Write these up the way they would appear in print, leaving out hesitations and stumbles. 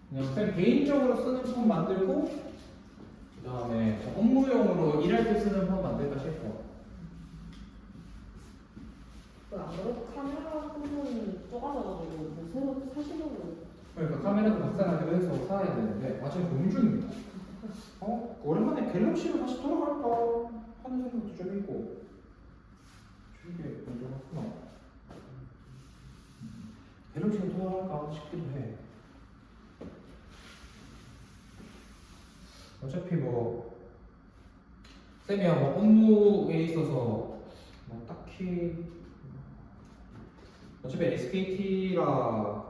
그냥 쌤 개인적으로 쓰는 폰 만들고 그 다음에 업무용으로 일할 때 쓰는 폰 만들까 싶어. 안 그래도 카메라 부분이 좁아져가지고 뭐 새로 사시려고. 그러니까 카메라도 박살나기로 해서 사야 되는데 지금 고민 중입니다. 오랜만에 갤럭시로 다시 돌아갈까 하는 생각도 좀 있고. 이게 먼저 같구나. 갤럭시로 돌아갈까 싶기도 해. 어차피 뭐 쌤이야 뭐 업무에 있어서 뭐 딱히 어차피 SKT라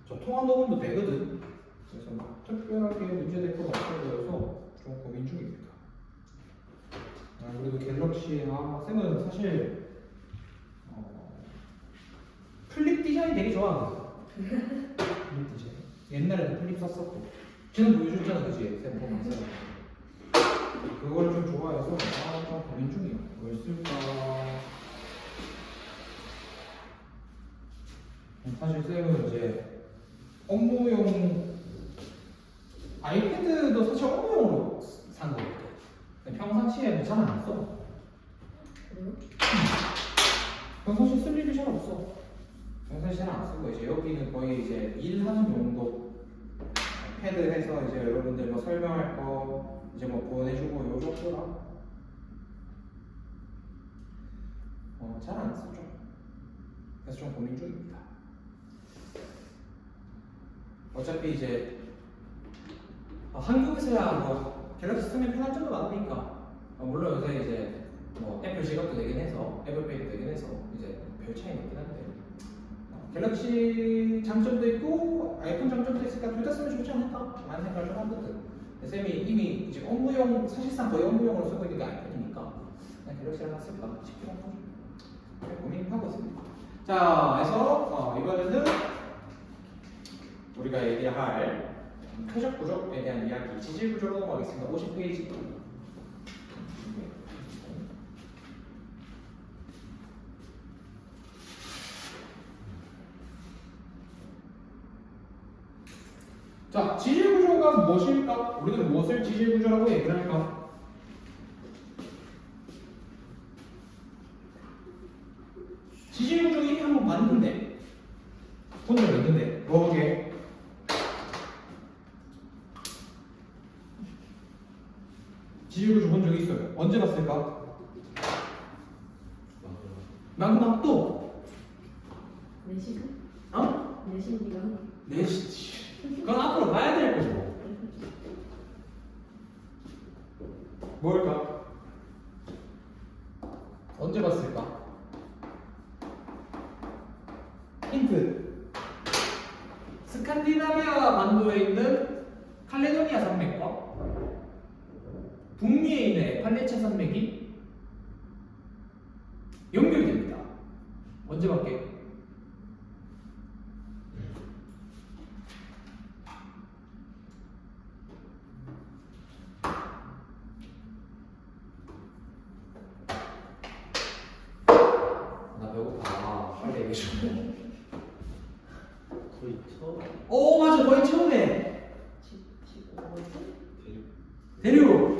저 통화 녹음도 되거든. 그래서 막 특별하게 문제될 건 없어 보여서 좀 고민 중입니다. 그래도 갤럭시 쌤은 사실 플립 디자인 되게 좋아하거든. 플립 디자인. 옛날에도 플립 썼었고. 쟤는 보여줬잖아, 그지? 쌤 보면서. 그걸 좀 좋아해서 좀 고민 중이야. 뭘 쓸까? 사실 쌤은 이제 업무용 아이패드도 사실 업무용으로 산 거거든. 평상시에 잘 안 써. 그래요? 평상시에 쓸 일이 잘 없어. 평상시에 잘 안 쓰고 이제 여기는 거의 이제 일하는 용도 패드 해서 이제 여러분들 뭐 설명할 거 이제 뭐 보내주고 요 정도라. 잘 안 쓰죠. 그래서 좀 고민 중입니다. 어차피 이제 한국에서야 뭐 갤럭시 쓰면 편할 점도 많으니까 물론 요새 이제 뭐 애플 지갑도 되긴 해서 애플페이도 되긴 해서 이제 별 차이는 없긴 한데 갤럭시 장점도 있고 아이폰 장점도 있으니까 둘 다 쓰면 좋지 않을까 라는 생각을 좀 하거든. 쌤이 이미 이제 업무용 사실상 거의 업무용으로 쓰고 있는 게 아이폰이니까 그냥 갤럭시 하나 쓸까 싶긴 하고 고민하고 있습니다. 자, 그래서 이번에는 우리가 얘기할 표적 구조에 대한 이야기, 지질 구조로 넘어가겠습니다. 50페이지. 자, 지질 구조가 무엇일까? 우리는 무엇을 지질 구조라고 얘기를 할까? 지질 구조 이미 한번 봤는데, 본 적 있는데, 뭐게? 지질 구조 본 적 있어요. 언제 봤을까? 마그마 또? 4시간? 어? 4시간? 4시. 그건 앞으로 봐야 될 거고. 뭘까? 언제 봤을까? 힌트. 스칸디나비아 반도에 있는 칼레도니아 산맥과 북미에 있는 에팔레차 산맥이 연결됩니다. 언제 봤게? 나 배고파. 빨리 얘기해 줘. 거의 처음 오 맞아 거의 처음에 뭐지? 대륙.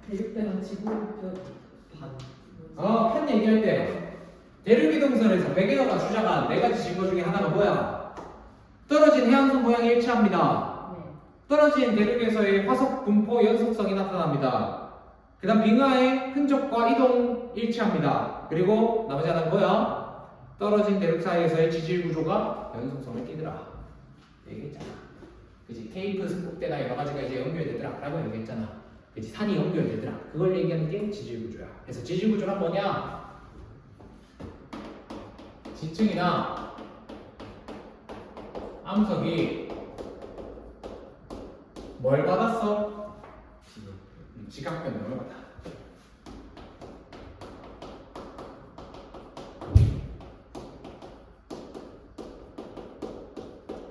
대륙배랑 지구 편 얘기할 때 대륙이동선에서 베게너가 주장한 4가지 증거 중에 하나가 뭐야? 떨어진 해안선 모양이 일치합니다. 네. 떨어진 대륙에서의 화석 분포 연속성이 나타납니다. 그 다음 빙하의 흔적과 이동 일치합니다. 그리고 나머지 하나는 뭐야? 떨어진 대륙 사이에서의 지질 구조가 연속성을 띠더라. 얘기했잖아. 그치? 케이프 습곡대나 여러 가지가 이제 연결되더라 라고 얘기했잖아. 그치? 산이 연결되더라. 그걸 얘기하는 게 지질 구조야. 그래서 지질 구조란 뭐냐? 지층이나 암석이 뭘 받았어? 지각 변동을 받아.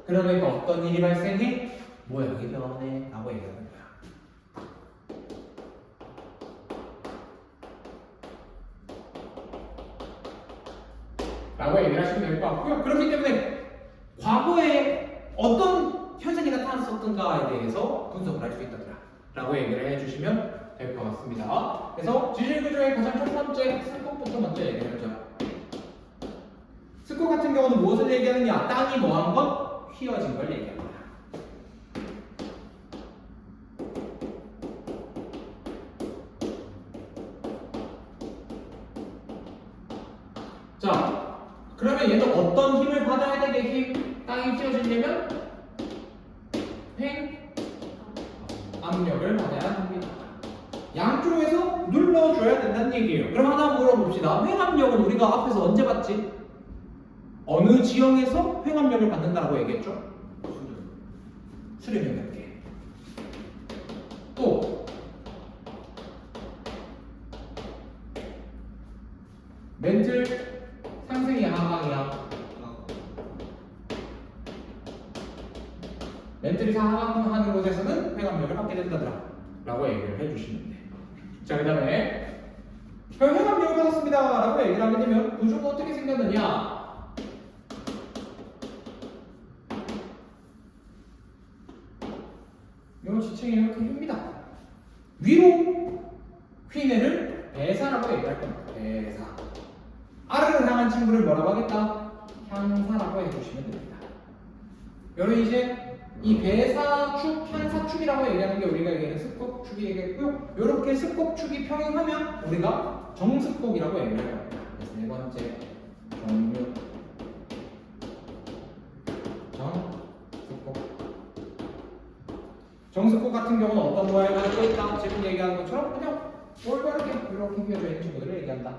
그러니까 어떤 일이 발생해? 모양이 변해 라고 얘기하는 거야. 라고 얘기를 하시면 될 것 같고요. 그렇기 때문에 과거에 어떤 어떻든가에 대해서 분석을 할 수 있다더라 라고 얘기를 해주시면 될 것 같습니다. 그래서 지질구조의 가장 첫 번째 스코부터 먼저 얘기하죠. 스코 같은 경우는 무엇을 얘기하느냐? 땅이 뭐한 것? 휘어진 걸 얘기합니다. 자, 그러면 얘는 어떤 힘을 받아야 되게 땅이 휘어지려면 압력을 받아야 합니다. 양쪽에서 눌러줘야 된다는 얘기예요. 그럼 하나 물어봅시다. 횡압력은 우리가 앞에서 언제 봤지? 어느 지형에서 횡압력을 받는다고 얘기했죠? 수렴형 몇 또 멘틀 상승이야 하강이야? 멘틀이 하강하는 곳에서는 횡압력을 받게 된다더라 라고 얘기를 해주시면 돼요. 자, 그 다음에 횡압력을 받았습니다 라고 얘기를 하게 되면 구조가 어떻게 생겼느냐? 요 지층이 이렇게 휩니다. 위로 휘내를 배사라고 얘기할 겁니다. 배사. 아래로 향한 친구를 뭐라고 하겠다? 향사라고 해주시면 됩니다. 여러분 이제 이 배사축, 향사축이라고 얘기하는 게 우리가 얘기하는 습곡축이 되겠고요. 이렇게 습곡축이 평행하면 우리가 정습곡이라고 얘기를 해요. 그래서 네 번째 정류 정습곡. 정습곡 같은 경우는 어떤 모양을 가지고 있다? 지금 얘기하는 것처럼 그냥 올바르게 이렇게 휘어져 있는 친구들을 얘기한다.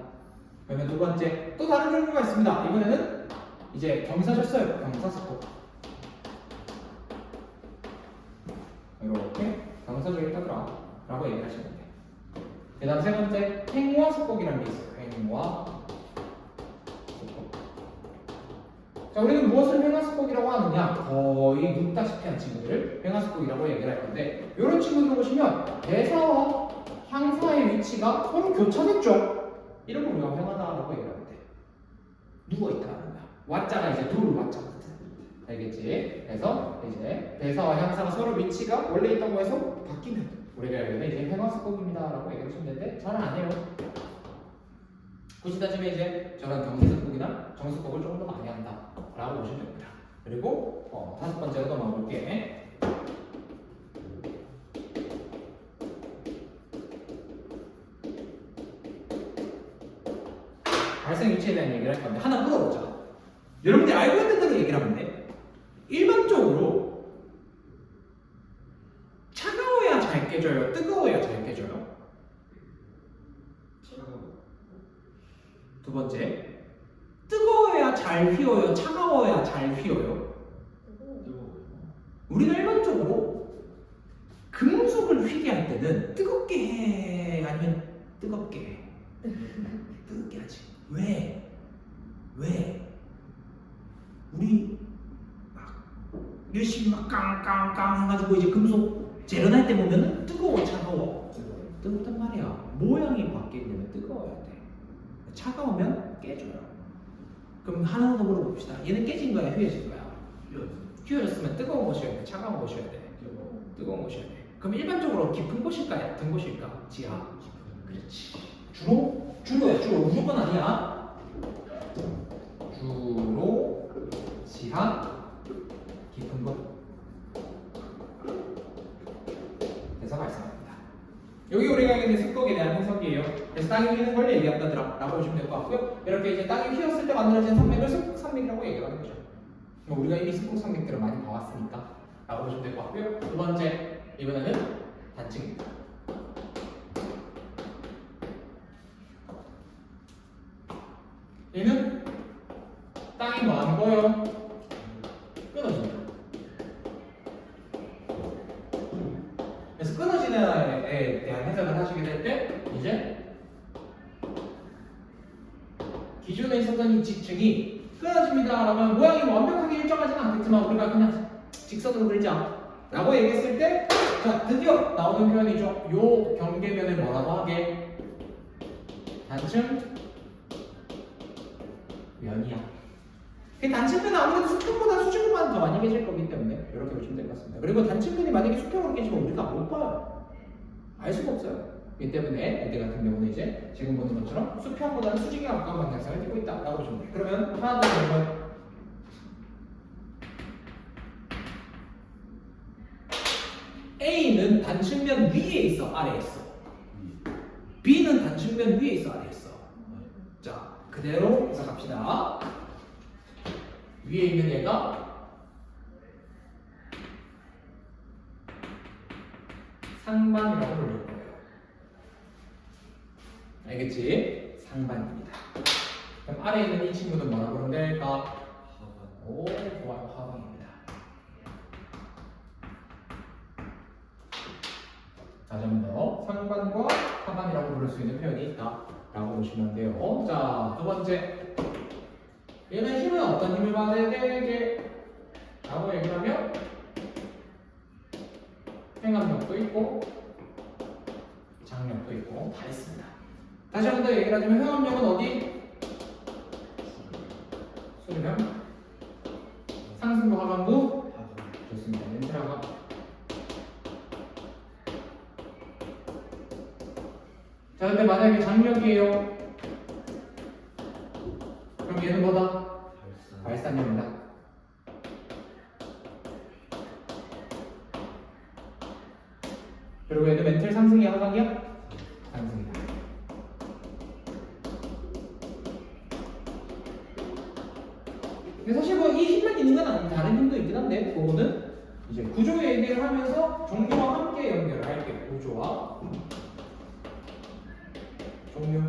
그러면 두 번째 또 다른 종류가 있습니다. 이번에는 이제 경사졌어요. 경사습곡. 이렇게 경사져 있다더라 라고 얘기하시면 돼요. 그 다음 세 번째 행화습곡이라는 게 있어요. 행화습곡. 자, 우리는 무엇을 행화습곡이라고 하느냐? 거의 눕다시피 한 친구들을 행화습곡이라고 얘기를 할 건데, 이런 친구들 보시면 대사와 향사의 위치가 서로 교차됐죠? 이런 걸 우리가 행하다라고 얘기를 하는데, 누워있다라는 거야. 와자가 이제 누울 와자거든. 알겠지? 그래서 이제 대사와 향사가 서로 위치가 원래 있다고 해서 바뀌면 우리가 여기는 이제 행화습곡입니다라고 얘기하시면 되는데, 잘 안 해요. 굳이 따지면 이제 저런 경사습곡이나 정습곡을 조금 더 많이 한다 라고 보시면 됩니다. 그리고 다섯 번째로 넘어볼게. 발생 위치에 대한 얘기를 할 건데 하나 물어보자. 여러분들이 알고 있는 대로 얘기를 하면 돼. 일반적으로 차가워야 잘 깨져요? 뜨거워야 잘 깨져요? 두 번째, 뜨거워야 잘 휘어요? 차가워야 잘 휘어요? 우리가 일반적으로 금속을 휘게 할 때는 뜨겁게 해? 아니면 뜨겁게 해? 뜨겁게 하지. 왜? 우리 막 열심히 막 깡깡깡 해가지고 이제 금속 재련할 때 보면은 뜨거워, 차가워? 뜨겁단 말이야. 모양이 바뀌려면 뜨거워야 돼. 차가우면 깨져요. 그럼 하나 더 물어봅시다. 얘는 깨진 거야, 휘어진 거야? 휘어졌으면 뜨거운 곳이어야 돼, 차가운 곳이어야 돼? 뜨거운 곳이어야 돼. 그럼 일반적으로 깊은 곳일까, 얕은 곳일까? 지하. 그렇지. 주로야. 무조건 아니야. 주로 지하 깊은 곳. 그래서 발생합니다. 여기 우리가 얘기하는 습곡에 대한 해석이에요. 그래서 땅이 휘는 걸 얘기한다더라 라고 보시면 될 것 같고요. 이렇게 이제 땅이 휘었을 때 만들어진 산맥을 습곡 산맥이라고 얘기하는 거죠. 우리가 이미 습곡 산맥들을 많이 봐왔으니까 라고 보시면 될 것 같고요. 두 번째, 이번에는 단층입니다. 얘는 땅이 뭐 하는 거예요? 끊어집니다. 그래서 끊어지는 에 대한 해석을 하시게 될 때 이제 기존에 있었던 이 지층이 끊어집니다 라면 모양이 완벽하게 일정하지는 않겠지만 우리가 그냥 직선으로 그리자 라고 얘기했을 때, 자, 드디어 나오는 표현이죠. 요 경계면을 뭐라고 하게? 단층 면이야. 그 단층면은 아무래도 수평보다 수직으로만 더 많이 깨질 거기 때문에 이렇게 보시면 될 것 같습니다. 그리고 단층면이 만약에 수평으로 깨지면 우리가 못 봐요. 알 수가 없어요. 이 때문에 이때 같은 경우는 이제 지금 보는 것처럼 수평보다는 수직에 가까운 방향성을 띠고 있다라고 보시면 돼요. 그러면 하나 더 보면 A는 단측면 위에 있어, 아래에 있어. B는 단측면 위에 있어, 아래에 있어. 자, 그대로 해석합시다. 위에 있는 얘가 상반이라고 부를 거예요. 알겠지? 상반입니다. 그럼 아래에 있는 이 친구는 뭐라고 부르면 될까? 오, 좋아요. 하반입니다. 다시 한 번 더. 상반과 하반이라고 부를 수 있는 표현이 있다라고 보시면 돼요. 자, 두 번째. 얘는 힘은 어떤 힘을 받아야 되게? 라고 얘기하면 행압력도 있고 장력도 있고 다 있습니다. 다시 한 번 더 얘기를 하자면 회합력은 어디? 수렴 상승부 하반부 좋습니다. 멘트라가 자 근데 만약에 장력이에요. 그럼 얘는 뭐다? 발산력입니다. 그리고 얘는 멘틀 상승이야 하강이야? 상승이다. 근데 사실 뭐 이 힘만 있는 건 아니고 다른 힘도 있긴 한데 그거는 이제 구조 얘기를 하면서 종류와 함께 연결을 할게요. 구조와 종류.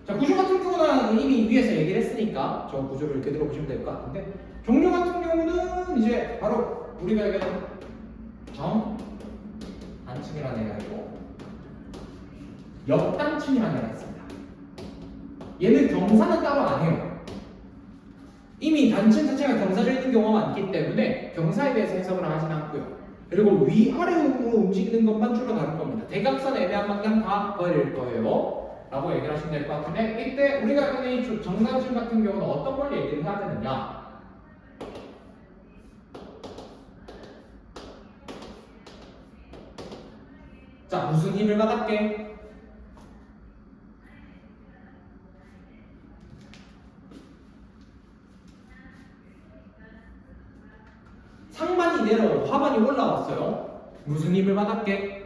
자 구조 같은 경우는 이미 위에서 얘기를 했으니까 저 구조를 그대로 보시면 될 것 같은데 종류 같은 경우는 이제 바로 우리가 얘기하는 단층이라는 애가 있고 역단층이라는 애가 있습니다. 얘는 경사는 따로 안 해요. 이미 단층 자체가 경사져 있는 경우가 많기 때문에 경사에 대해서 해석을 하진 않고요. 그리고 위아래로 움직이는 것만 주로 다룰 겁니다. 대각선 애매한 방향 다 버릴 거예요. 라고 얘기를 하시면 될 것 같은데 이때 우리가 하는 이 정단층 같은 경우는 어떤 걸 얘기를 해야 되느냐? 자, 무슨 힘을 받았게? 상반이 내려오고 하반이 올라왔어요. 무슨 힘을 받았게?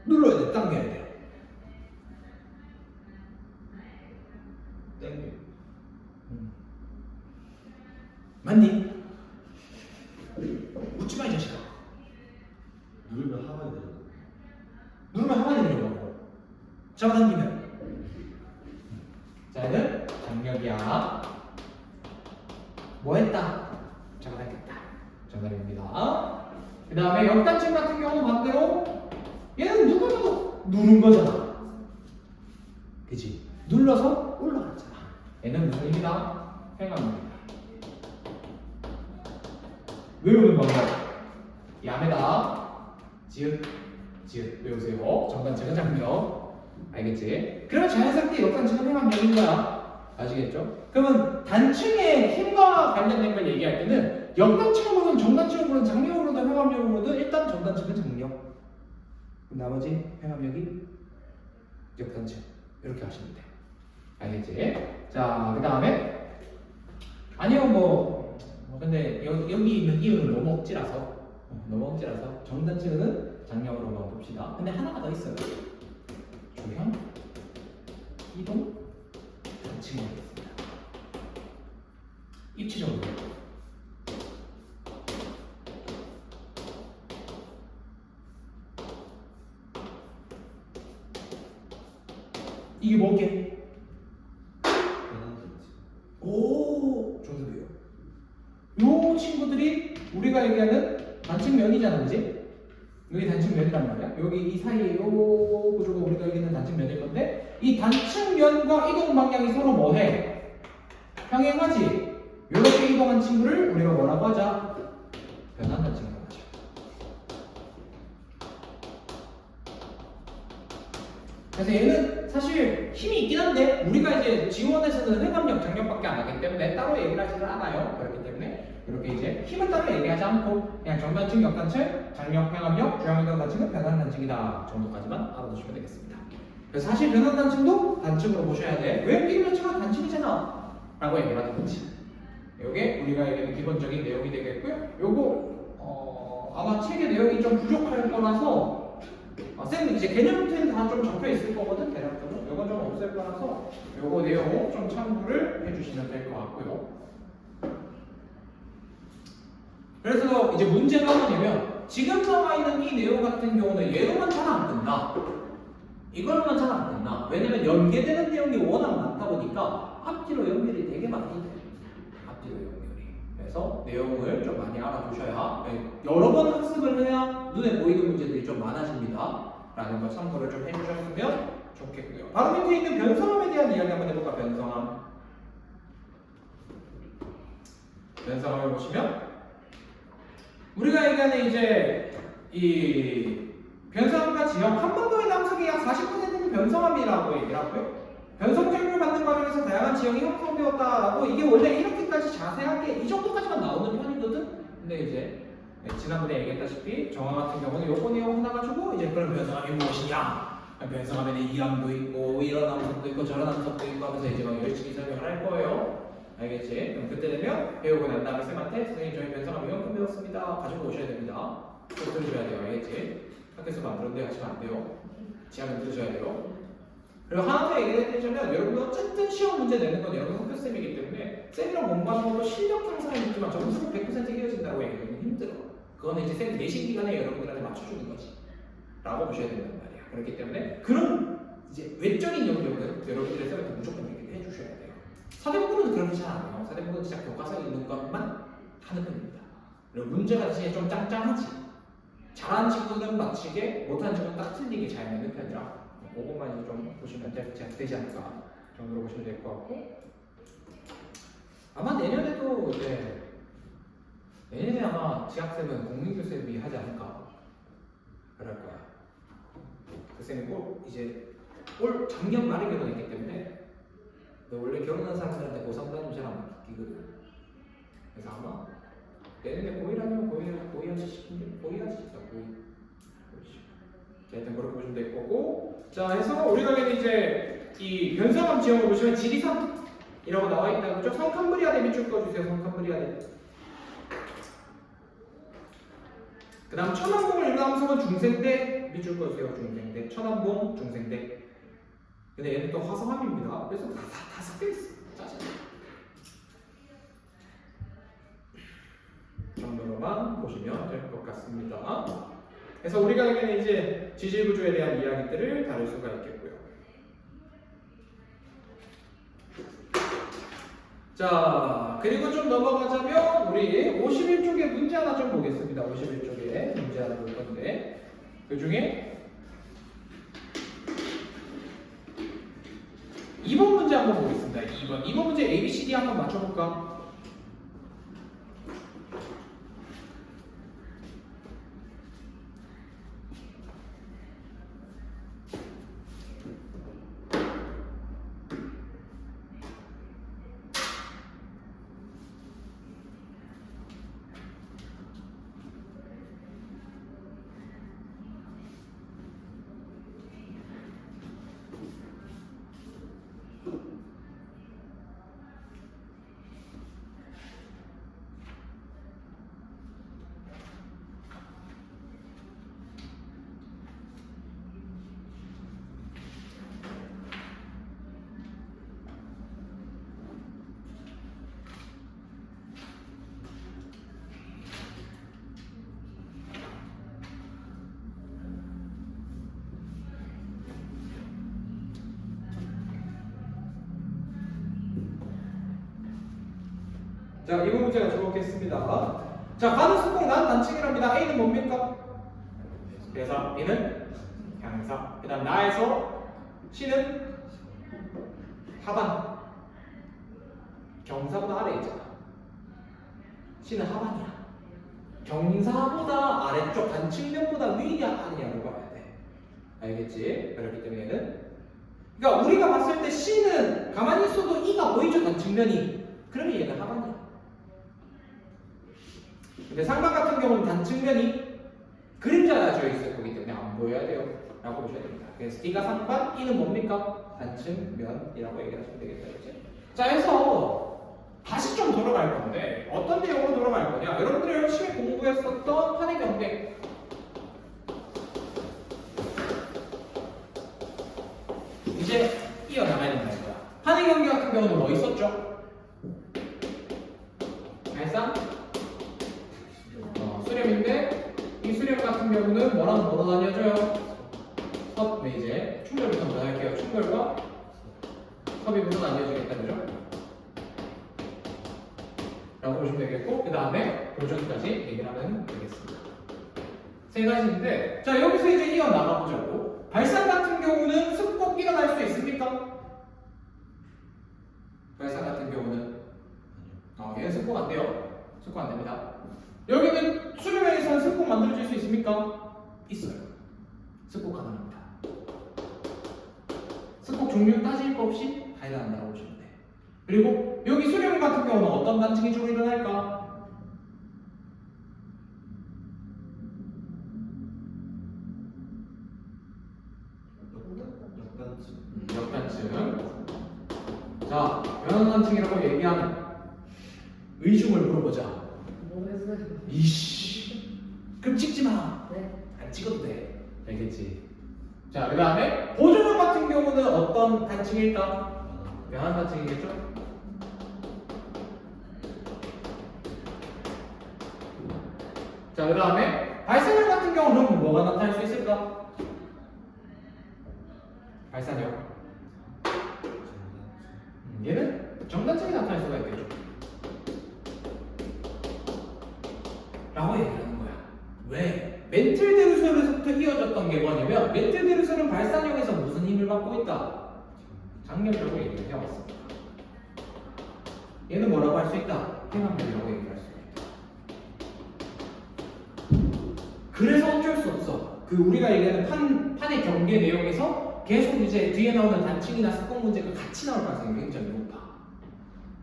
눌러야 돼, 당겨야 돼요. 땡겨. 맞니? 묻지 마, 이 자식아. 누르면 하반이 되잖아. 누르면 하반이 내려가고 잡아당기면 자 얘는 장력이야. 뭐 했다? 잡아당겼다. 정답입니다. 그 다음에 역단층 같은 경우는 반대로 얘는 누가 봐도 누른 거잖아. 그치? 눌러서 올라갔잖아. 얘는 무슨 힘이다? 행압입니다. 외우는 방법 야매다 지읒 지읒 외우세요. 정단층은 장력. 알겠지? 그러면 자연스럽게 역단층은 행압력인 거야. 아시겠죠? 그러면 단층의 힘과 관련된 걸 얘기할 때는 역단층으로든 정단층으로든 장력으로든 행압력으로든 일단 정단층은 장력, 나머지 행압력이 역단층. 이렇게 하시면 돼. 알겠지? 자, 그 다음에 아니요 근데 여기 있는 이유는 너무 억지라서 정단층은 장력으로만 봅시다. 근데 하나가 더 있어요. 조형, 이동, 단층이 있습니다. 입체적으로. 이게 뭐게? 오, 정답이에요. 요 친구들이 우리가 얘기하는 단층면이잖아, 그지? 여기 단층면이란 말이야. 여기 이 사이에 요 구조가 우리가 얘기하는 단층면일 건데 이 단층면과 이동 방향이 서로 뭐해? 평행하지? 요렇게 이동한 친구를 우리가 뭐라고 하자? 변환한 친구라고 하자. 그래서 얘는 사실 힘이 있긴 한데 우리가 이제 지원에서는 회감력, 장력밖에 안 하기 때문에 따로 얘기를 하지는 않아요. 그렇기 때문에 이렇게 이제 힘을 따로 얘기하지 않고 그냥 정단층, 역단층, 장력, 회감력, 주향이동 단층은 변환 단층이다 정도까지만 알아두시면 되겠습니다. 그래서 사실 변환 단층도 단층으로 보셔야 돼. 왜 피그레츠가 단층이잖아 라고 얘기를 하는 거지. 요게 우리가 얘기하는 기본적인 내용이 되겠고요. 요거 아마 책의 내용이 좀 부족할 거라서 쌤 이제 개념들은 다 좀 적혀 있을 거거든 대략적으로. 요건 좀 없을 거라서 요거 내용 좀 참고를 해주시면 될 것 같고요. 그래서 이제 문제가 뭐냐면 지금 나와 있는 이 내용 같은 경우는 얘로만 잘 안 끝나. 이걸로만 잘 안 끝나. 왜냐면 연계되는 내용이 워낙 많다 보니까 앞뒤로 연결이 되게 많이 돼. 앞뒤로 연결이. 그래서 내용을 좀 많이 알아두셔야 여러 번 학습을 해야 눈에 보이는 문제들이 좀 많아집니다. 라는 거 참고를 좀 해주셨으면 좋겠고요. 바로 밑에 있는 변성함에 대한 이야기 한번 해볼까? 변성함. 변성함을 보시면 우리가 얘기하는 이제 이 변성함과 지형 한 번도의 남성이 약 40%는 변성함이라고 얘기를 하고요. 변성 교육을 받는 과정에서 다양한 지형이 형성되었다라고 이게 원래 이렇게까지 자세하게 이 정도까지만 나오는 편이거든. 근데 이제 지난번에 얘기했다시피 정화 같은 경우는 요거 내용 하나 가지고 이제 그런 변성함이 무엇이냐, 변성함에는 이람도 있고 이런 함성도 있고 저런 함성도 있고 하면서 이제 막 열심히 설명을 할 거예요. 알겠지? 그럼 그때 되면 배우고 난 다음에 쌤한테 선생님 저희 변성함 이만큼 배웠습니다 가지고 오셔야 됩니다. 꼭 들으셔야 돼요. 알겠지? 학교에서 만들었는데 하시면 안 돼요. 지하면 들으셔야 돼요. 그리고 하나 더 얘기를 해주자면 여러분들 어쨌든 시험 문제 내는 건 여러분 학교쌤이기 때문에 쌤이랑 공부하는 것도 실력 향상은 있지만 점수는 100% 이어진다고 얘기하면 힘들어. 그거는 이제 쌤이 내신 기간에 여러분들한테 맞춰주는 거지 라고 보셔야 된단 말이야. 그렇기 때문에 그런 이제 외적인 영역은 여러분들의 쌤한테 무조건 얘기를 해주셔야 돼요. 사대부분은 그렇게 잘 안 해요. 사대부분은 진짜 교과서에 있는 것만 하는 편입니다. 그리고 문제가 대신에 좀 짱짱하지. 잘하는 친구는 맞히게, 못하는 친구는 딱 틀리게 잘 내는 편이라 그것만 이제 좀 보시면 되지 않을까 정도로 보시면 될 것 같고, 아마 내년에도 이제 내년에 아마 지학쌤은 공민교수님이 하지 않을까 그럴 거야. 그 쌤이 꼭 이제 올 작년 말에 결혼했기 때문에 원래 결혼한 사람들한테 고3 다니면 잘 안 바뀌거든. 그래서 아마 내년에 고1 아니면 고2 하지 싶은데 고2 하지 싶다. 고2 하여튼 그렇게 보시면 될 거고, 자 해서 우리가 이제 이 변성함 지형을 보시면 지리산이라고 나와 있다 그죠? 성캄브리아대 밑줄 꺼주세요. 성캄브리아대. 그 다음 천안봉을 이루는 함성은 중생대 밑줄 꺼주세요. 중생대. 천안봉 중생대. 근데 얘는 또 화성함입니다. 그래서 다 섞여 있어. 짜증나. 정도로만 보시면 될 것 같습니다. 그래서 우리가 여기는 이제 지질구조에 대한 이야기들을 다룰 수가 있겠고요. 자, 그리고 좀 넘어가자면 우리 51쪽에 문제 하나 좀 보겠습니다. 51쪽에 문제 하나 볼 건데 그 중에 2번 문제 한번 보겠습니다. 2번 문제 ABCD 한번 맞춰볼까? 자, 이번 문제가 들어오겠습니다. 자, 가는 수평 난 단층이랍니다. A는 뭡니까? 대사, B는 향사. 그 다음 나에서 C는 하단. 경사보다 아래 있잖아. C는 하반이야. 경사보다 아래쪽 단측면보다 위냐 아니냐를 봐야 돼. 알겠지? 그렇기 때문에는 그러니까 우리가 봤을 때 C는 가만히 있어도 E가 보이죠? 단측면이. 그러면 얘는 하반이야. 근데 상방 같은 경우는 단측면이 그림자가 져 있을 거기 때문에 안 보여야 돼요. 라고 보셔야 됩니다. 그래서 D가 상반, E는 뭡니까? 단측면이라고 얘기하시면 되겠다. 그치? 자, 해서 다시 좀 돌아갈 건데 어떤 내용으로 돌아갈 거냐? 여러분들이 열심히 공부했었던 판의 경계 이제 이어나가야 된다는 거야. 판의 경계 같은 경우는 뭐 있었죠? 발상? 수렴인데 이 수렴 같은 경우는 뭐랑 뭐로 나뉘어져요? 섭, 이제 충돌부터 먼저 할게요. 충돌과 섭이 모두 나뉘어지겠다, 그죠? 라고 보시면 되겠고 그 다음에 고정까지 얘기를 하면 되겠습니다. 세 가지인데 자 여기서 이제 이어나가 보자고. 발상 같은 경우는 습곡 일어날 수 있습니까? 발상 같은 경우는 얘는 습곡 안 돼요. 습곡 안 됩니다. 여기는 수렴에서는 습곡 만들어질 수 있습니까? 있어요. 습곡 가능합니다. 습곡 종류 따질 거 없이 다 일어난다고 보시면 돼. 그리고 여기 수렴 같은 경우는 어떤 단층이 주로 일어날까? 역단층. 자, 변환단층이라고 얘기하는 의중을 물어보자. 모르겠어요. 이씨. 그럼 찍지 마. 네. 안 찍어도 돼. 알겠지? 자, 그 다음에 보조적 같은 경우는 어떤 단층일까? 변환단층이겠죠? 자, 그 다음에 발산력 같은 경우는 뭐가 나타날 수 있을까? 발산력. 얘는 정단층이 나타날 수가 있겠죠. 라고 얘기하는 거야. 왜? 멘틀데르솔에서부터 이어졌던 게 뭐냐면 멘틀데르솔은 발산력에서 무슨 힘을 받고 있다? 장력이라고 얘기를 해왔습니다. 얘는 뭐라고 할 수 있다? 해방력이라고 얘기할 수 있다. 그래서 어쩔 수 없어. 그 우리가 얘기하는 판의 경계 내용에서 계속 이제 뒤에 나오는 단층이나 습곡 문제가 같이 나올 가능성이 굉장히 높아.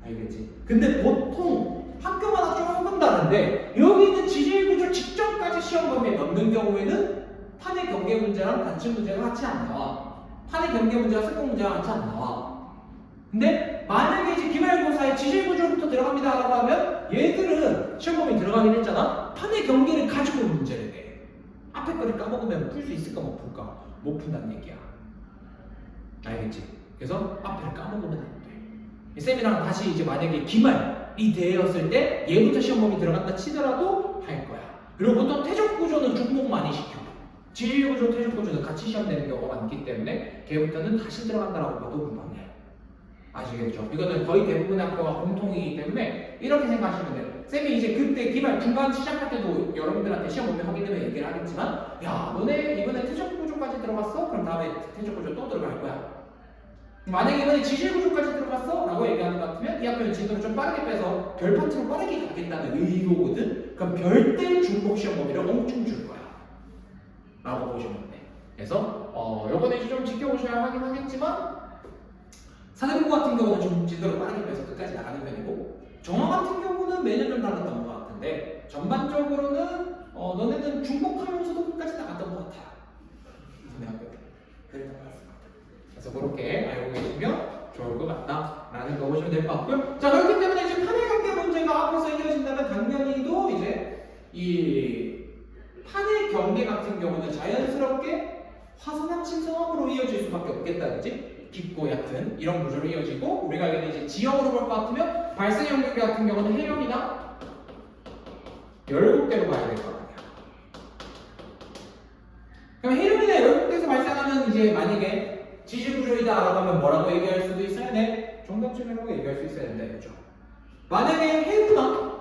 알겠지? 근데 보통 학교마다 조금 다른데 여기 있는 지질구조 직전까지 시험 범위에 넣는 경우에는 판의 경계 문제랑 단층 문제가 같이 안 나와. 판의 경계 문제와 습곡 문제가 같이 안 나와. 근데 만약에 이제 기말고사에 지질구조부터 들어갑니다 라고 하면 얘들은 시험 범위 들어가긴 했잖아. 판의 경계를 가지고 있는 문제를 내. 앞에 거를 까먹으면 풀 수 있을까 못 풀까? 못 푼다는 얘기야. 알겠지? 그래서 앞에를 까먹으면 안 돼. 쌤이랑 다시 이제 만약에 기말이 되었을 때 얘부터 시험 범위 들어간다 치더라도 할 거야. 그리고 보통 태적 구조는 중복 많이 시켜. 지질 구조, 태적 구조는 같이 시험 되는 경우가 많기 때문에 걔부터는 다시 들어간다라고 봐도 무방해. 아시겠죠? 이거는 거의 대부분의 학교가 공통이기 때문에 이렇게 생각하시면 돼요. 쌤이 이제 그때 기말 중간 시작할 때도 여러분들한테 시험 보면 하게 되면 얘기를 하겠지만 야 너네 이번에 태적 구조까지 들어갔어? 그럼 다음에 태적 구조 또 들어갈 거야. 만약에 이번에 지질 구조까지 들어갔어? 라고 얘기하는 것 같으면 이 학교는 진도를 좀 빠르게 빼서 별 파트로 빠르게 가겠다는 의도거든? 그럼 별대 중복 시험 범위를 엄청 줄 거야. 라고 보시면 돼. 그래서 요번에 좀 지켜보셔야 하긴 하겠지만 사대부고 같은 경우는 좀 진도를 빠르게 빼서 끝까지 나가는 편이고 정화 같은 경우는 매년 좀 달랐던 것 같은데 전반적으로는 너네는 중복하면서도 끝까지 나갔던 것 같아요. 선배 학교 그랬던 것 같습니다. 그래서 그렇게 알고 계시면 좋을 것 같다라는 거 보시면 될 것 같고요. 자 그렇기 때문에 이제 판의 경계 문제가 앞에서 이어진다면 당연히도 이제 이 판의 경계 같은 경우는 자연스럽게 화성암 침성암으로 이어질 수밖에 없겠다, 그지? 깊고 얕은 이런 구조로 이어지고 우리가 이제 지형으로 볼 것 같으면 발생형 경계 같은 경우는 해력이나 열곡대로 봐야 될 것 같아요. 그럼 해력이나 열곡대에서 발생하는 이제 만약에 지질구조이다라고 하면 뭐라고 얘기할 수도 있어요? 네, 종단층이라고 얘기할 수 있어야 된다 이거죠. 만약에 해구나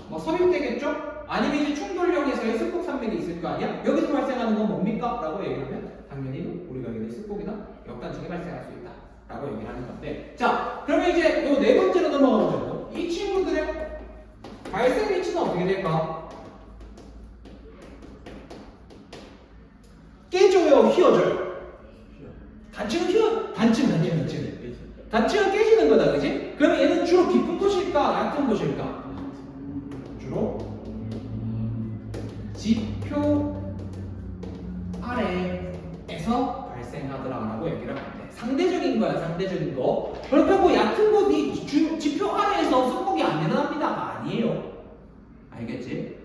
뭐 섭입되겠죠? 아니면 이제 충돌형에서의 습곡 산맥이 있을 거 아니야? 여기서 발생하는 건 뭡니까? 라고 얘기하면 당연히 우리가 얘기하는 습곡이나 역단층이 발생할 수 있다 라고 얘기를 하는 건데 자 그러면 이제 요 네 번째로 넘어가 보자고 이 친구들의 발생 위치는 어떻게 될까? 깨져요, 휘어져요? 단층은 깨지는 거다, 그지? 그럼 얘는 주로 깊은 곳일까, 얕은 곳일까? 주로 지표 아래에서 발생하더라라고 얘기를 하는데 상대적인 거야, 상대적인 거. 그렇다고 얕은 곳이 지표 아래에서 성공이 안 일어납니다가 아니에요. 알겠지?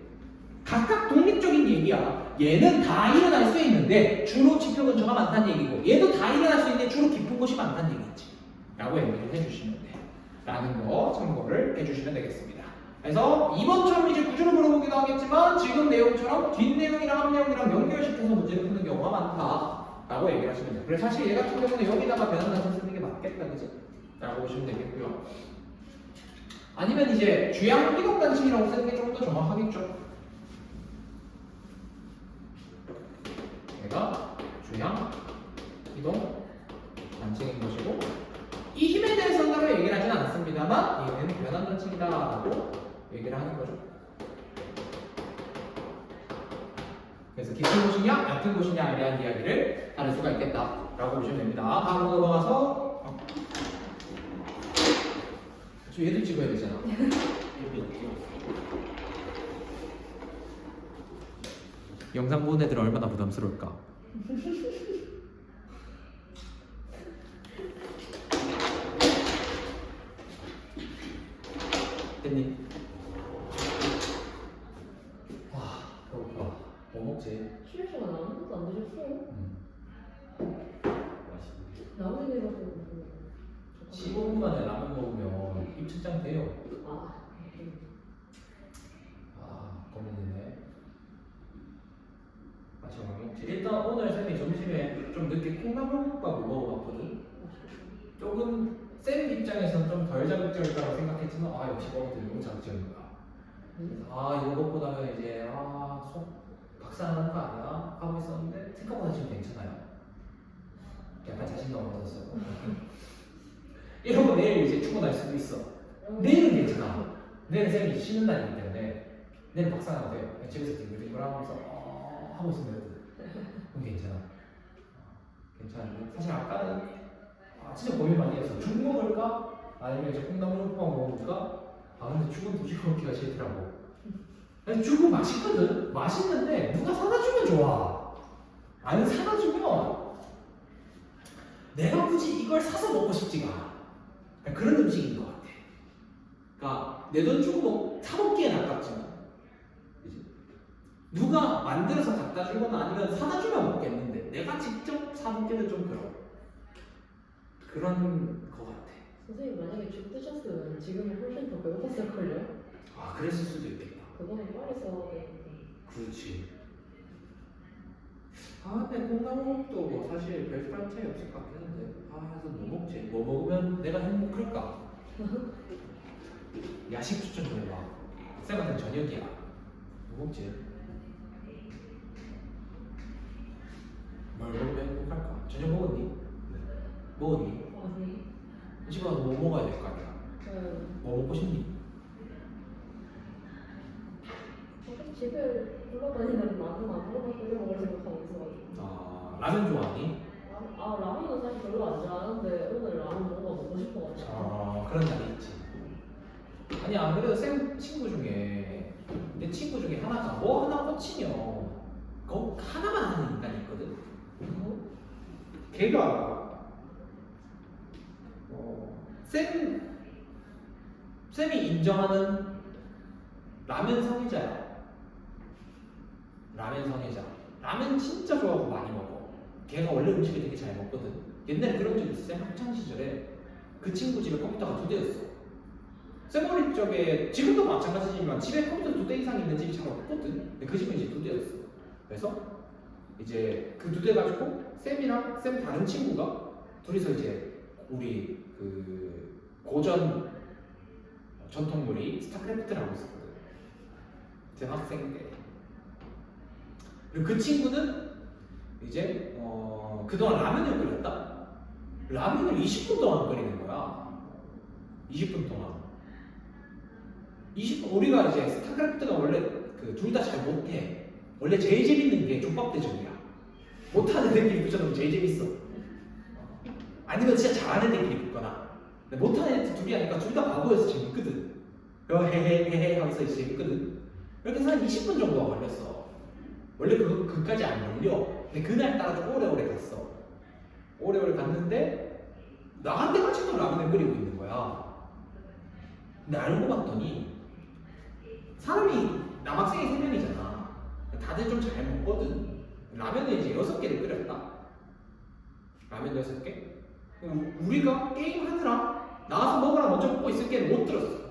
각각 독립적인 얘기야. 얘는 다 일어날 수 있는데 주로 지표 근처가 많다는 얘기고, 얘도 다 일어날 수 있는데 주로 깊은 곳이 많다는 얘기지. 라고 얘기를 해주시면 돼. 라는 거 참고를 해주시면 되겠습니다. 그래서 이번처럼 이제 구조를 물어보기도 하겠지만 지금 내용처럼 뒷내용이랑 앞내용이랑 연결시켜서 문제를 푸는 경우가 많다라고 얘기를 하시면 돼요. 그래서 사실 얘 같은 경우는 여기다가 변환단체 쓰는 게 맞겠다, 그지? 라고 보시면 되겠고요. 아니면 이제 주양 이동단층이라고 쓰는 게 좀 더 정확하겠죠. 얘가 주양 이동 단층인 것이고, 이 힘에 대해서는 따로 얘기를 하진 않습니다만 얘는 변환단층이다라고 얘기를 하는 거죠. 그래서 깊은 곳이냐 얕은 곳이냐에 대한 이야기를 다룰 수가 있겠다라고 보시면 됩니다. 다음으로 넘어가서 저 얘도 찍어야 되잖아. 영상 보는 애들 얼마나 부담스러울까? 됐니? 와, 배고파. 뭐 먹지? 쉬는 시간 아무것도 안 드셨어요? 나머지 내가지고 15분 만에 라면 먹으면 입천장 돼요. 고민이네. 아침 뭐 먹지? 일단 오늘 쌤이 점심에 좀 늦게 콩나물국밥을 먹어봤거든. 조금 쌤 입장에서는 좀 덜 자극적일 거라고 생각했지만 역시 먹어도 너무 자극적인 거야. 그래서 이거 먹고 나면 이제 속 박살나는 거 아니야? 하고 있었는데 생각보다 지금 괜찮아요. 약간 자신감 얻었어요. 이러고 내일 이제 출근할 수도 있어. 내일은 괜찮아. 내일은 쌤이 쉬는 날이기 때문에 내일 박살나도 돼요. 집에서 뒹굴뒹굴 하면서 하고 있으면 되거든. 그럼 괜찮아. 괜찮은데 사실 아까는 진짜 고민 많이 했어. 죽 먹을까? 아니면 이제 콩나물국밥 먹을까? 근데 죽은 도저히 먹기가 싫더라고. 죽은 맛있거든? 맛있는데 누가 사다 주면 좋아. 안 사다 주면 내가 굳이 이걸 사서 먹고 싶지가 않아. 그런 음식인 것 같아. 그러니까 내 돈 주고 사 먹기엔 아깝지만, 그치? 누가 만들어서 갖다 주거나 아니면 사다 주면 먹겠는데 내가 직접 사 먹기는 좀 그런 것 같아. 선생님 만약에 죽 드셨으면 지금은 훨씬 더 배고팠을걸요? 그랬을 수도 있겠다. 그거는 빨리 써야 되는데. 그렇지. 근데 콩나물국도 뭐 사실 별다른 차이 없을 것 같긴 한데 그래서 뭐 먹지? 뭐 먹으면 내가 행복할까? 야식 추천 좀 해봐. 쌤한테 저녁이야. 뭐 먹지? 뭘 먹으면 행복할까? 저녁 먹었니? 네. 먹었니? 아니. 집에 와서 뭐 먹어야 될 거 아니야? 뭐 먹고 싶니? 집에 굴러다니는 라면 안 먹어서 끓여 먹을 생각하고 있어가지고. 라면 좋아하니? 라면은 사실 별로 안 좋아하는데 오늘 라면 먹고 싶어가지고. 그런 날이 있지. 아니 안 그래도 쌤 친구 중에 내 친구 중에 하나가 뭐 하나 꽂히면 그거 하나만 하는 인간이 있거든. 걔가 쌤이 인정하는 라면 성애자야. 라면 성애자. 라면 진짜 좋아하고 많이 먹어. 걔가 원래 음식을 되게 잘 먹거든. 옛날에 그런 적이 있어. 쌤 학창 시절에 그 친구 집에 컴퓨터가 2대였어. 쌤 어릴 적에 지금도 마찬가지지만 집에 컴퓨터 2대 이상 있는 집이 잘 없거든. 근데 그 집은 이제 2대였어. 그래서 이제 그 2대 가지고 쌤이랑 쌤 다른 친구가 둘이서 이제 우리 그 고전 전통놀이 스타크래프트를 하고 있었거든. 제 학생 때. 그리고 그 친구는 이제 그동안 라면을 끓였다. 라면을 20분 동안 끓이는 거야. 20분 동안. 우리가 이제 스타크래프트가 원래 그 둘 다 잘 못해. 원래 제일 재밌는 게 족밥 대전이야. 못하는 애들끼리 붙여놓으면 제일 재밌어. 아니면 진짜 잘하는 애들끼리 붙거나. 근데 못하는 애들 둘이 하니까 둘 다 바보여서 재밌거든. 헤헤헤헤 하면서 이제 재밌거든. 이렇게 해서 한 20분 정도가 걸렸어. 원래 그까지 안 걸려. 근데 그날따라 좀 오래오래 갔어. 오래오래 갔는데 나한테 같이 또 라면을 끓이고 있는 거야. 근데 알고 봤더니 사람이 남학생이 3명이잖아. 다들 좀 잘 먹거든. 라면을 이제 6개를 끓였다. 라면 6개? 우리가 게임하느라 나와서 먹으라 먼저 먹고 있을 게는 못 들었어.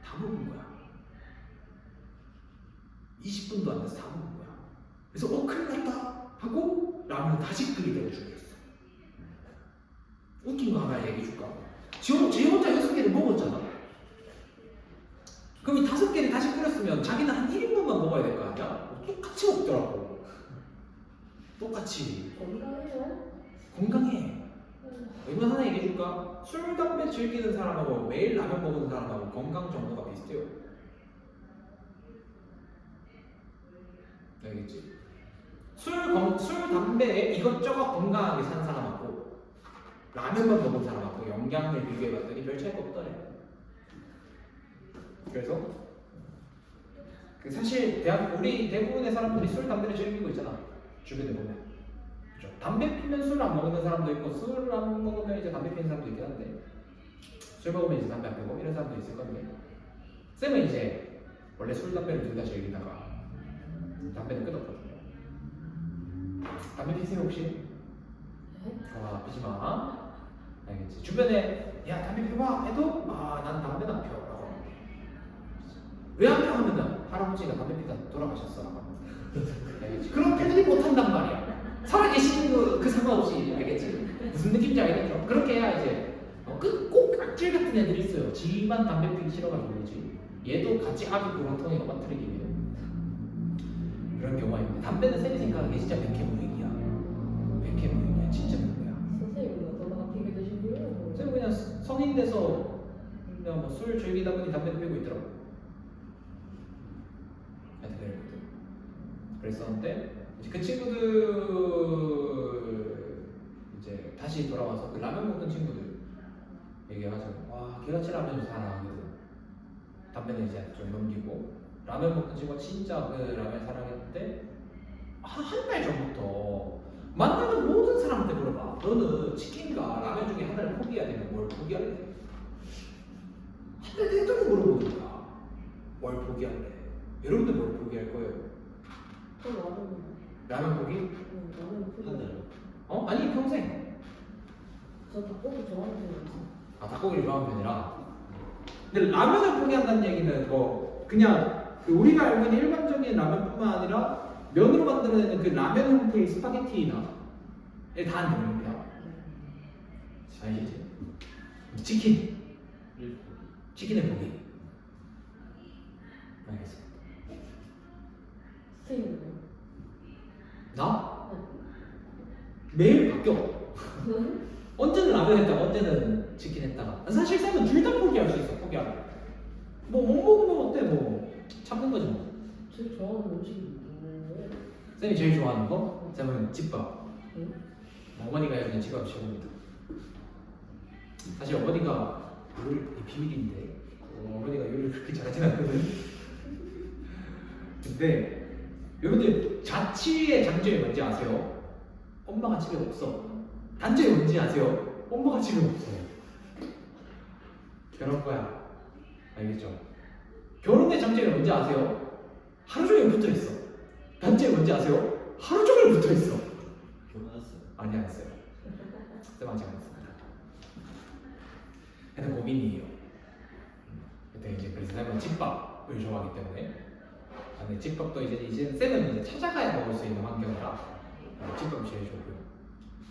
다 먹은 거야. 20분도 안 돼서 다 먹은 거야. 그래서 큰일 났다 하고 라면을 다시 끓이려고 준비했어. 웃긴 거 하나 얘기해 줄까? 지 혼자 6개를 먹었잖아. 그럼 이 5개를 다시 끓였으면 자기는 한 1인분만 먹어야 될 거 아니야? 똑같이 먹더라고. 똑같이. 건강해요? 건강해. 이거 하나 얘기해 줄까? 술, 담배 즐기는 사람하고 매일 라면 먹는 사람하고 건강 정도가 비슷해요. 알겠지? 술, 담배에 이것저것 건강하게 사는 사람하고 라면만 먹은 사람하고 영양을 비교해봤더니 별 차이가 없더래. 그래서 사실 우리 대부분의 사람들이 술, 담배를 즐기고 있잖아. 주변에 보면. 그렇죠? 담배 피면 술 안 먹는 사람도 있고 술 안 먹으면 이제 담배 피는 사람도 있긴 한데 술 먹으면 이제 담배 안 피고 이런 사람도 있을 건데 쌤은 이제 원래 술, 담배를 둘 다 즐기다가 담배는 끊었거든요. 담배 피세요 혹시? 피지 마. 알겠지? 주변에 야 담배 피봐 해도 난 담배는 안 펴. 라고 왜 안 펴? 하면은 할아버지가 담배 피다 돌아가셨어. 알겠지? 그럼 패들이 못한단 말이야. 살아계시는 그 상관없이. 알겠지? 무슨 느낌인지 알겠죠? 그렇게 해야 이제 꼭 악질 같은 애들이 있어요. 지만 담배 피기 싫어가지고 그러지. 얘도 같이 아기 구렁텅이가 빠뜨리기 위해 그런 경우가 있는데 담배는 쌤이 생각하기에 진짜 백해무익이야. 백해무익이야. 진짜 별로야. 선생님은 어떤 어떻게 드시고요? 쌤은 그냥 성인 돼서 그냥 뭐 술 즐기다 보니 담배도 피우고 있더라고. 하여튼 그랬거든. 그랬었는데 이제 그 친구들 이제 다시 돌아와서 그 라면 먹던 친구들 얘기하자고. 와 걔같이 라면을 사랑하거든. 담배는 이제 좀 넘기고 라면 먹던 친구가 진짜 그 라면 사랑했는데 한 달 전부터 만나는 모든 사람한테 물어봐. 너는 치킨과 라면 중에 하나를 포기해야 되면 뭘 포기할래? 한 달 내도록 물어보는 거야. 뭘 포기할래? 여러분들 뭘 포기할 거예요? 저 라면. 라면 포기? 라면 한 포기. 달요. 아니 평생. 저 닭고기 좋아하는 편이지. 닭고기를 좋아하는 편이라. 근데 라면을 포기한다는 얘기는 그냥 우리가 알고 있는 일반적인 라면뿐만 아니라 면으로 만들어내는 그 라면 형태의 스파게티나 다 안 되는 거야. 알겠지? 치킨은 포기. 알겠어. 선생님은요? 나? 매일 바뀌어. 언제는 라면 했다가 언제는 치킨 했다가. 사실 쌤은 둘 다 포기할 수 있어. 포기하면. 뭐 못 먹으면 어때? 뭐 참는 거지 뭐. 제일 좋아하는 음식이 뭐예요? 쌤이 제일 좋아하는 거? 쌤은 집밥. 응? 어머니가 해주는 집밥 최고입니다. 사실 어머니가 요리 비밀인데 어머니가 요리를 그렇게 잘하진 않거든. 근데 여러분들 자취의 장점이 뭔지 아세요? 엄마가 집에 없어. 단점이 뭔지 아세요? 엄마가 집에 없어. 그런 거야. 알겠죠? 결혼의 장점이 뭔지 아세요? 하루 종일 붙어 있어. 단점이 뭔지 아세요? 하루 종일 붙어 있어. 결혼했어요. 아니 안 했어요. 쌤 아직 안 했습니다. 근데 고민이에요. 그때 이제 그래서 쌤은 집밥을 좋아하기 때문에 근데 집밥도 이제 쌤은 이제 찾아가야 먹을 수 있는 환경이라 집밥이 제일 좋고요.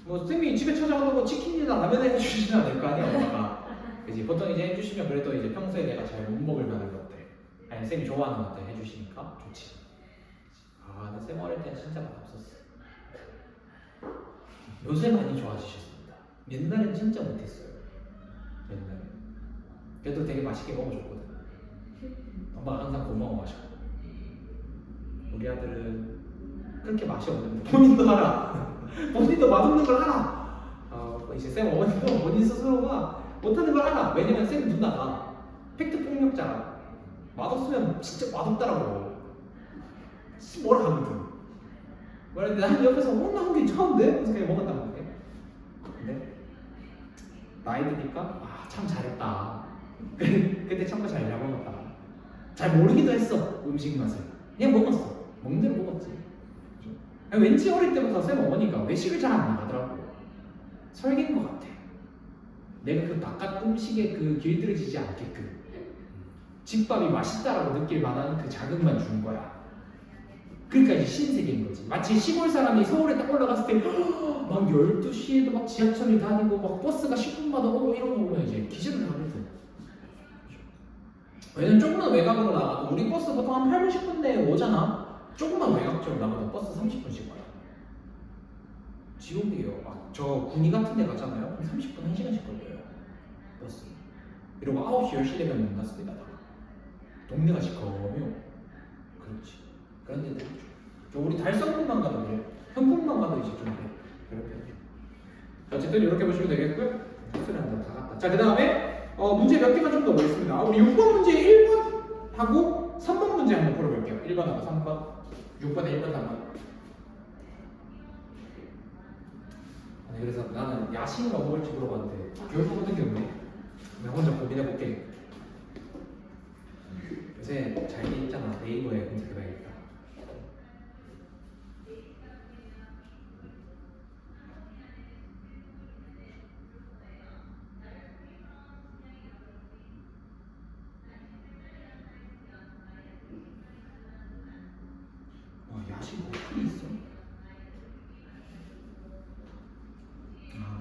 뭐 쌤이 집에 찾아가서 뭐 치킨이나 라면을 해주시진 않을 거 아니야 엄마가. 그지 보통 이제 해주시면 그래도 이제 평소에 내가 잘 못 먹을 만한 것들 아니 쌤이 좋아하는 것들 해주시니까 좋지. 근데 쌤 어릴 때는 진짜 맛없었어. 요새 많이 좋아지셨습니다. 옛날엔 진짜 못했어요. 옛날에. 걔도 되게 맛있게 먹어줬거든. 엄마가 항상 고마워 마셔. 우리 아들은 그렇게 맛이 없는데 본인도 알아. 본인도 맛없는 걸 알아. 이제 쌤 어머니도 본인 스스로가 못하는 걸 알아. 왜냐면 쌤 누나가 팩트 폭력자라. 맛없으면 진짜 맛없다라고 뭐라 하거든. 말했는데 난 옆에서 나한 게 괜찮은데? 그래서 그냥 먹었단 말이야. 근데 나이 드니까 참 잘했다. 그때 참고 잘 먹었다. 잘 모르기도 했어 음식 맛을. 그냥 먹었어. 먹는 대로 먹었지. 아니, 왠지 어릴 때부터 쌤 어머니가 외식을 잘 안 나가더라고. 설계인 것 같아. 내가 그 바깥 음식에 그 길들여지지 않게끔 집밥이 맛있다라고 느낄 만한 그 자극만 주는 거야. 그러니까 이제 신세계인 거지. 마치 시골 사람이 서울에 딱 올라갔을 때 막 12시에도 막 지하철이 다니고 막 버스가 10분마다 오고 이런 거 보면 이제 기절을 하거든. 왜냐면 조금만 외곽으로 나가도 우리 버스 보통 한 8분 10분 내에 오잖아. 조금만 외곽적으로 나가도 버스 30분씩 와요. 지옥이에요. 저 군이 같은 데 가잖아요. 30분 1시간씩 걸려요. 버스. 그리고 9시 10시 되면 문 닫습니다. 동네가 시커매요. 그렇지. 그런 데도 있죠. 우리 달성군만 가도 그래. 현풍만 가도 이제 좀 그래. 어쨌든 이렇게 보시면 되겠고요. 소리 한번 다 갔다. 자, 그 다음에 문제 몇 개만 좀 더 보겠습니다. 우리 6번 문제 1번 하고 3번 문제 한번 풀어볼게요. 1번하고 3번. 6번에 1번, 3번. 아니, 그래서 나는 야식을 먹을지 물어봤는데 결국 얻은 게 없네. 내가 혼자 고민해볼게. 요새 잘 돼 있잖아. 네이버에 검색해봐야겠다. 야식 어플이 있어?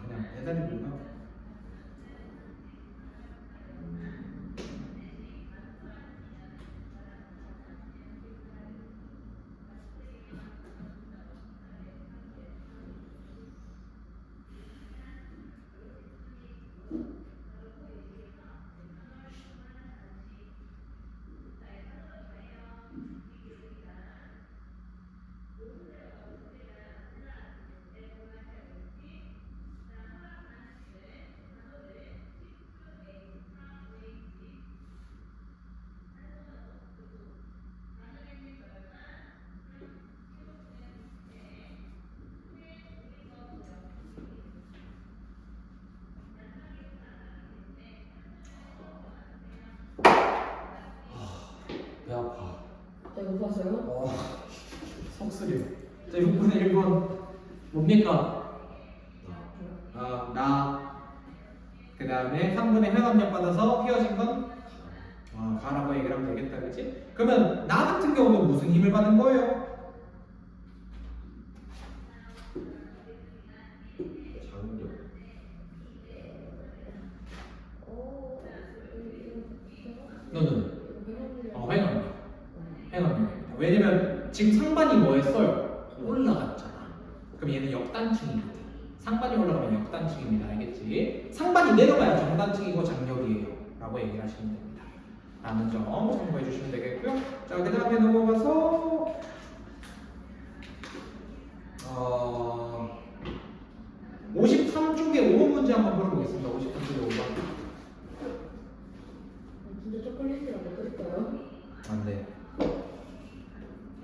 그냥 배달이구나. 배 아파. 내가 봤어요? 속쓰려. 자, 6분의 1번 뭡니까? 나. 그 다음에 3분의 회감력 받아서 헤어진 건 가라고 얘기를 하면 되겠다, 그치? 그러면 나 같은 경우는 무슨 힘을 받은 거예요? 장력. 너는? 회감력입니다. 왜냐면 지금 상반이 뭐 했어요? 올라갔잖아. 그럼 얘는 역단층이거든. 상반이 올라가면 역단층입니다. 알겠지? 상반이 내려가야 정단층이고 장력이에요. 라고 얘기를 하시면 됩니다. 라는 점 참고해 주시면 되겠고요. 자, 그 다음에 넘어가서 53쪽에 5번 문제 한번 풀어보겠습니다. 53쪽에 5번. 진짜 초콜릿이랑 먹을까요? 안 돼.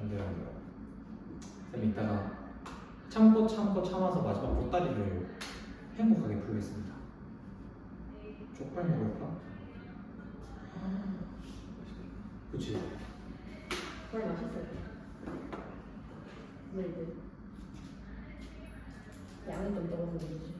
안 돼요. 쌤 이따가 참고 참아서 마지막 보따리를 행복하게 풀겠습니다. 족발 먹을까? 그치? 정말 맛있어요. 네. 양이 좀 적어서 그러지.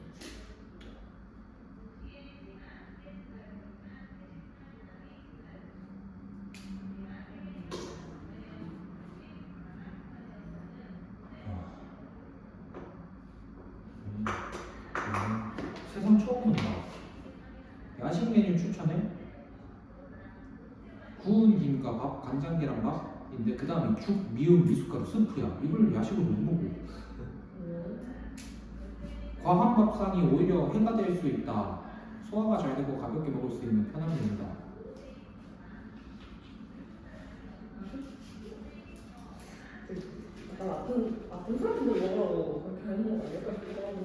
세상 처음 본다. 야식 메뉴 추천해? 구운 김과 밥, 간장 계란밥인데 그 다음에 죽, 미음, 미숫가루, 스프야. 이걸 야식으로 못 먹어. 과한 밥상이 오히려 해가 될 수 있다. 소화가 잘 되고 가볍게 먹을 수 있는 편한 면입니다. 약간 아픈 사람들 먹으라고 그렇게 하는 거 아닐까 싶기도 하고.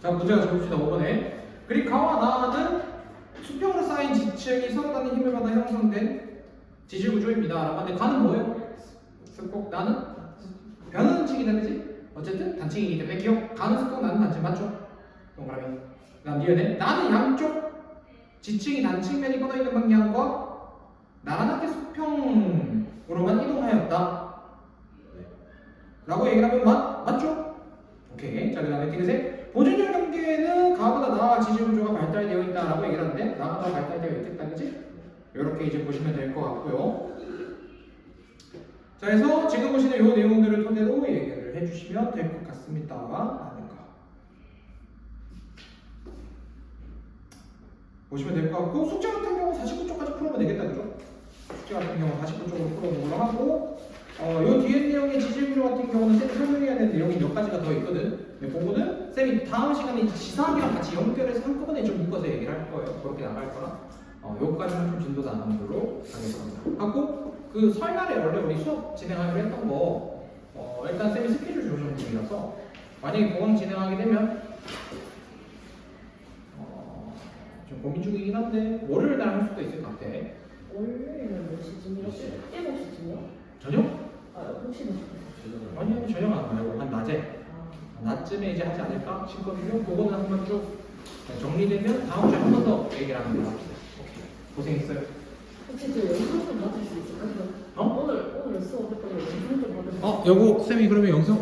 자, 문제가 적읍시다. 5번에 그리카와 나는 수평으로 쌓인 지층이 서로 다른 힘을 받아 형성된 지질 구조입니다. 라고 하는데 가는 뭐예요? 습곡 나는 변하는 층이다, 그지? 어쨌든 단층이기 때문에 기억. 가는 습곡 나는 단층 맞죠? 동그라미. 그다음 니은에 나는 양쪽 지층이 단층면이 뻗어 있는 방향과 나란하게 수평으로만 이동하였다. 라고 얘기를 하면 맞죠? 오케이. 자, 그 다음에 디귿에 보존율 경계에는 가보다 나아 지질 구조가 발달되어 있다라고 얘기를 하는데 나보다 발달되어 있겠다, 그지? 이렇게 이제 보시면 될 것 같고요. 자, 그래서 지금 보시는 이 내용들을 토대로 얘기를 해주시면 될 것 같습니다. 라는 거 보시면 될 것 같고, 숙제 같은 경우 49쪽까지 풀어보면 되겠다, 그죠? 숙제 같은 경우 49쪽으로 풀어보는 걸로 하고, 요 뒤에 내용의 지질구조 같은 경우는 쌤이 설명해야 되는 내용이 몇 가지가 더 있거든. 근데 그거는 쌤이 다음 시간에 지사학이랑 같이 연결해서 한꺼번에 좀 묶어서 얘기를 할 거예요. 그렇게 나갈 거라. 요까지는 좀 진도 나가는 걸로 하겠습니다. 하고 그 설날에 원래 우리 수업 진행하기로 했던 거 일단 쌤이 스케줄 조정 중이라서 만약에 공강 진행하게 되면 좀 고민 중이긴 한데 월요일 날 할 수도 있을 것 같아. 월요일은 몇 시쯤이요? 7시쯤이요? 저녁? 혹시 아니 저녁 안 말고 한 낮에 낮쯤에 이제 하지 않을까 싶거든요. 그거는 한번 쭉 정리되면 다음 주에 한 번 더 얘기를 하는 걸로 합시다. 고생했어요. 혹시 저 영상 좀 받을 수 있을까요? 오늘 수업했던 거 영상 좀 받을 수 있을까요? 요거 쌤이 그러면 영상